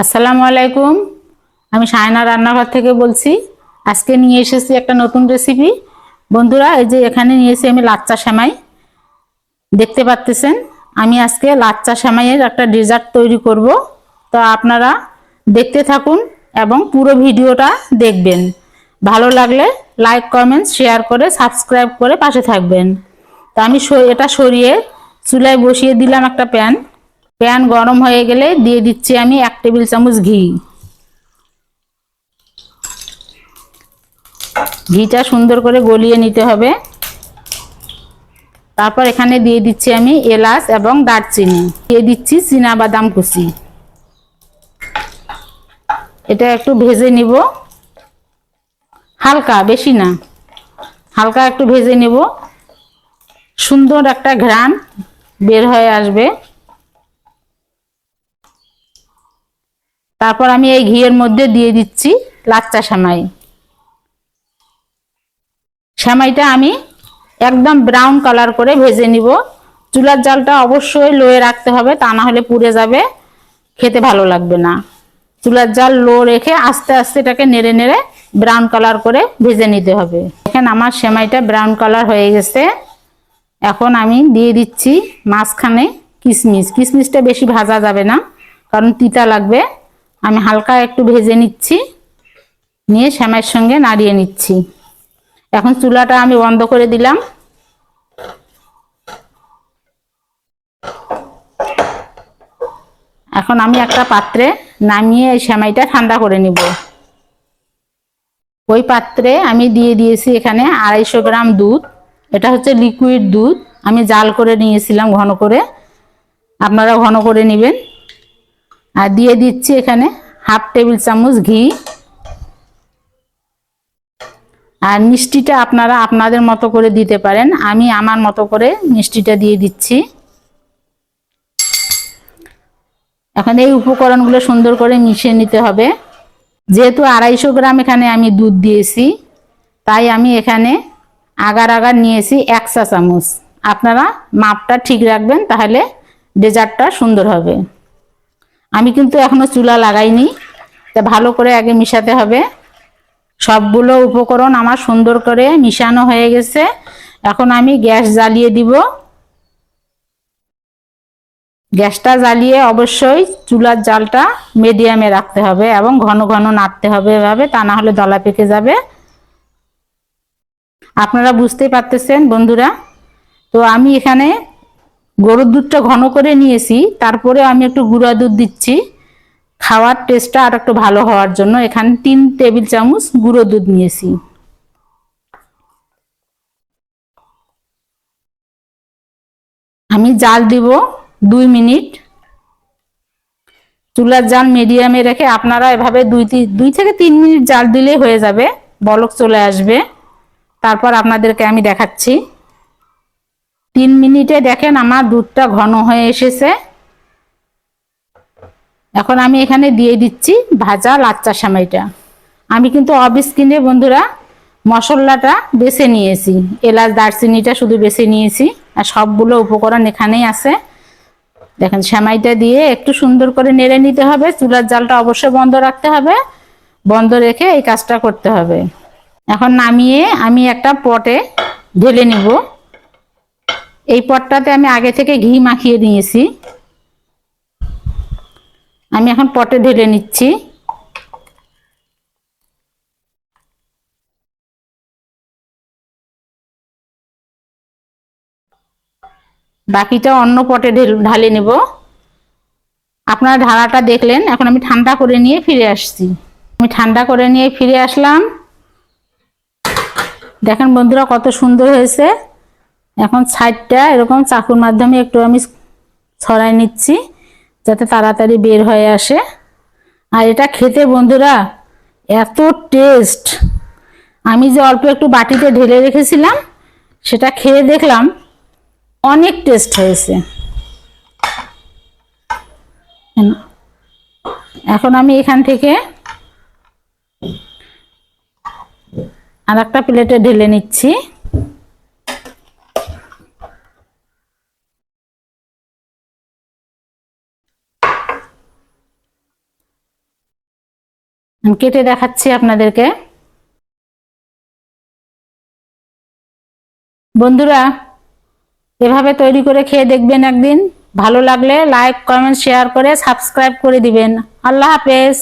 আসসালামু আলাইকুম। আমি সায়না রান্নাঘর থেকে বলছি। আজকে নিয়ে এসেছি একটা নতুন রেসিপি। বন্ধুরা, এই যে এখানে নিয়েছি আমি লাচ্চা সেমাই। দেখতে পাচ্ছেন, আমি আজকে লাচ্চা সেমাইয়ের একটা ডেজার্ট তৈরি করব। তো আপনারা দেখতে থাকুন এবং পুরো ভিডিওটা দেখবেন। ভালো লাগলে লাইক, কমেন্ট, শেয়ার করে সাবস্ক্রাইব করে পাশে থাকবেন। তো আমি এটা সরিয়ে চুলায় বসিয়ে দিলাম একটা প্যান। প্যান গরম হয়ে গেলে দিয়ে দিচ্ছি আমি 1 টেবিল চামচ ঘি। ঘিটা সুন্দর করে গলিয়ে নিতে হবে। তারপর এখানে দিয়ে দিচ্ছি আমি এলাচ এবং দারচিনি, দিয়ে দিচ্ছি চীনা বাদাম কুচি। এটা একটু ভেজে নিব, হালকা, বেশি না, হালকা একটু ভেজে নিব। সুন্দর একটা ঘ্রাণ বের হয়ে আসবে। তারপর আমি এই ঘিয়ের মধ্যে দিয়ে দিচ্ছি লাচ্চা সেমাই। সেমাইটা আমি একদম ব্রাউন কালার করে ভেজে নিব। চুলার জালটা অবশ্যই লোয়ে রাখতে হবে, তা না হলে পুড়ে যাবে, খেতে ভালো লাগবে না। চুলার জাল লো রেখে আস্তে আস্তে এটাকে নেড়ে নেড়ে ব্রাউন কালার করে ভেজে নিতে হবে। এখানে আমার সেমাইটা ব্রাউন কালার হয়ে গেছে। এখন আমি দিয়ে দিচ্ছি মাঝখানে কিশমিশ। কিশমিশটা বেশি ভাজা যাবে না, কারণ তিতা লাগবে। আমি হালকা একটু ভেজে নিচ্ছি, নিয়ে সেমাইয়ের সঙ্গে নাড়িয়ে নিচ্ছি। এখন চুলাটা আমি বন্ধ করে দিলাম। এখন আমি একটা পাত্রে নামিয়ে এই সেমাইটা ঠান্ডা করে নিব। ওই পাত্রে আমি দিয়ে দিয়েছি এখানে 250 গ্রাম দুধ। এটা হচ্ছে লিকুইড দুধ, আমি জাল করে নিয়েছিলাম ঘন করে, আপনারা ঘন করে নেবেন। আর দিয়ে দিচ্ছি এখানে 1/2 টেবিল চামচ ঘি। আর মিষ্টিটা আপনারা আপনাদের মতো করে দিতে পারেন, আমি আমার মতো করে মিষ্টিটা দিয়ে দিচ্ছি। এখন এই উপকরণগুলো সুন্দর করে মিশিয়ে নিতে হবে। যেহেতু 250 গ্রাম এখানে আমি দুধ দিয়েছি, তাই আমি এখানে আগার আগার নিয়েছি 1 চা চামচ। আপনারা মাপটা ঠিক রাখবেন, তাহলে ডেজার্টটা সুন্দর হবে। আমি কিন্তু এখনো চুলা লাগাইনি, তা ভালো করে আগে মিশাতে হবে। সবগুলো উপকরণ আমার সুন্দর করে মিশানো হয়ে গেছে। এখন আমি গ্যাস জ্বালিয়ে দিব। গ্যাসটা জ্বালিয়ে অবশ্যই চুলার জালটা মিডিয়ামে রাখতে হবে এবং ঘন ঘন নাড়তে হবে এভাবে, তা না হলে দলা পেকে যাবে। আপনারা বুঝতেই পারতেছেন বন্ধুরা। তো আমি এখানে গরুর দুধটা ঘন করে নিয়েছি, তারপরে আমি একটু গুঁড়া দুধ দিচ্ছি খাওয়ার টেস্টটা আর একটু ভালো হওয়ার জন্য। এখানে 3 টেবিল চামচ গুঁড়ো দুধ নিয়েছি। আমি জাল দিব 2 মিনিট। চুলার জাল মিডিয়ামে রেখে আপনারা এভাবে 2 থেকে 3 মিনিট জাল দিলেই হয়ে যাবে, বলক চলে আসবে। তারপর আপনাদেরকে আমি দেখাচ্ছি। 3 মিনিটে দেখেন আমার দুধটা ঘন হয়ে এসেছে। এখন আমি এখানে দিয়ে দিচ্ছি ভাজা লাচ্চা সেমাইটা। আমি কিন্তু অফ স্ক্রিনে বন্ধুরা মশলাটা বেছে নিয়েছি, এলাচ দারচিনিটা শুধু বেছে নিয়েছি, আর সবগুলো উপকরণ এখানেই আছে। দেখেন, সেমাইটা দিয়ে একটু সুন্দর করে নেড়ে নিতে হবে। চুলার জালটা অবশ্যই বন্ধ রাখতে হবে, বন্ধ রেখে এই কাজটা করতে হবে। এখন নামিয়ে আমি একটা পটে ঢেলে নিব। এই পটটাতে আমি আগে থেকে ঘি মাখিয়ে নিয়েছি। আমি এখন পটে ঢেলে নিচ্ছি। বাকিটা অন্য পটে ঢালে নেব। আপনারা ঢালাটা দেখলেন। এখন আমি ঠান্ডা করে নিয়ে ফিরে আসছি। আমি ঠান্ডা করে নিয়ে ফিরে আসলাম। দেখেন বন্ধুরা কত সুন্দর হয়েছে। এখন সাইডটা এরকম চাকুর মাধ্যমে একটু আমি ছড়াই নিচ্ছি, যাতে তাড়াতাড়ি বের হয়ে আসে। আর এটা খেতে বন্ধুরা এত টেস্ট! আমি যে অল্প একটু বাটিতে ঢেলে রেখেছিলাম, সেটা খেয়ে দেখলাম অনেক টেস্ট হয়েছে। এখন আমি এখান থেকে আর একটা প্লেটে ঢেলে নিচ্ছি। কেটে দেখাচ্ছি আপনাদেরকে। বন্ধুরা, এভাবে তৈরি করে খেয়ে দেখবেন একদিন। ভালো লাগলে লাইক, কমেন্ট, শেয়ার করে সাবস্ক্রাইব করে দিবেন। আল্লাহ হাফেজ।